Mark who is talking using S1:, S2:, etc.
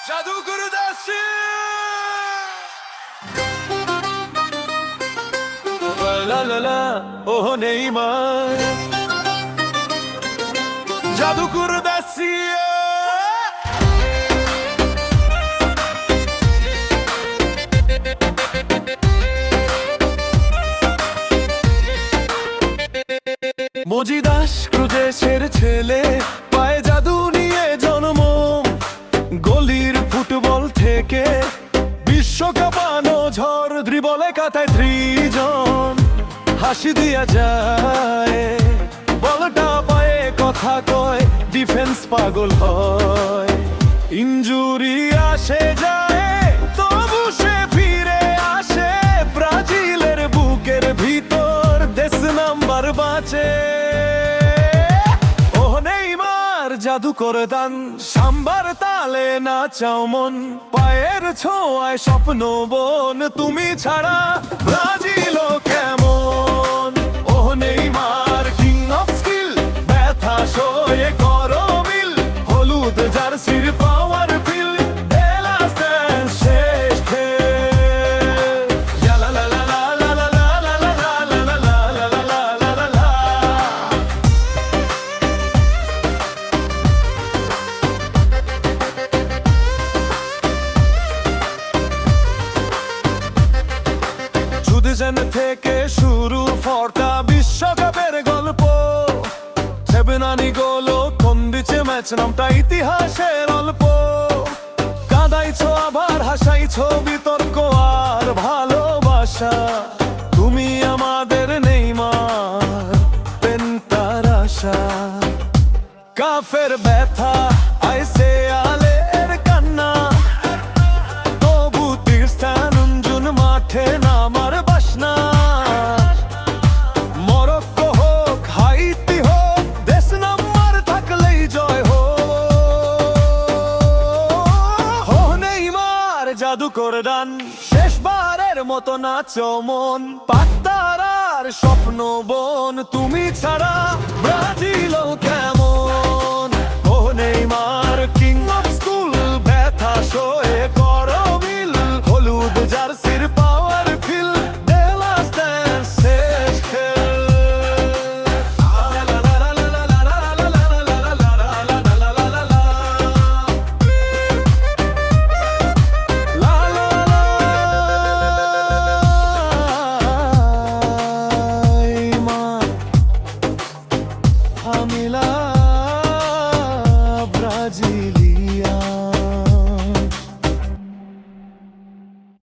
S1: জাদুকর দাসী লা লা লা ও নেইমার জাদুকর দাসী মজিদাস ক্রুজেসের ছেলে পায়ে জাদু নিয়ে জন্ম গলির ফুটবল থেকে বিশ্বকাপানো ঝড় দ্রিবলে কাটায় ত্রিজন হাসি দিয়া যায় বলটা পায়ে কথা কয় ডিফেন্স পাগল হয় ইনজুরি আসে যায় তবু সে ফিরে আসে ব্রাজিলের বুকের ভিতর দেশ নাম্বার বাঁচে জাদু করে দান সাম্বার তালে নাচাও মন পায়ের ছোঁয়ায় স্বপ্ন বন তুমি ছাড়া ব্রাজিল কেমন ও নেইমার কিং অফ স্কিল ব্যথা সয়ে করো মিল হলুদ জার্সির পাওয়ার ফিল শেষ খেল লা লা লা লা লা লা লা লা লা লা লা লা লা লা। জুদেজান থেকে শুরু ফর্টা বিশ্বকাপের গল্প সেভেনানি গোলো কোন দিচ্ছে ম্যাচ নামটা ইতিহাসের অল্প কাঁদাইছো আবার হাসাইছো বিতর্ক আর ভালোবাসা তুমি আমাদের নেইমার পেন্টার আশা কাফের ব্যথা আইসে আলের কান্না তবু তীর্স্থান মাঠে নামার বাসনা মরক্কো হোক হাইতি হোক দেশ নাম্বার থাকলেই জয় হো নেইমার জাদু করে দান শেষবারের মতো নাচো মন পাত্তারার স্বপ্ন বন তুমি ছাড়া ব্রাজিল কেমন ও নেইমার কিং অফ স্কুল ব্যথা সয়ে করো মিল হলুদ জার্সির পাওয়ার ফিল শেষ খেল Brasilia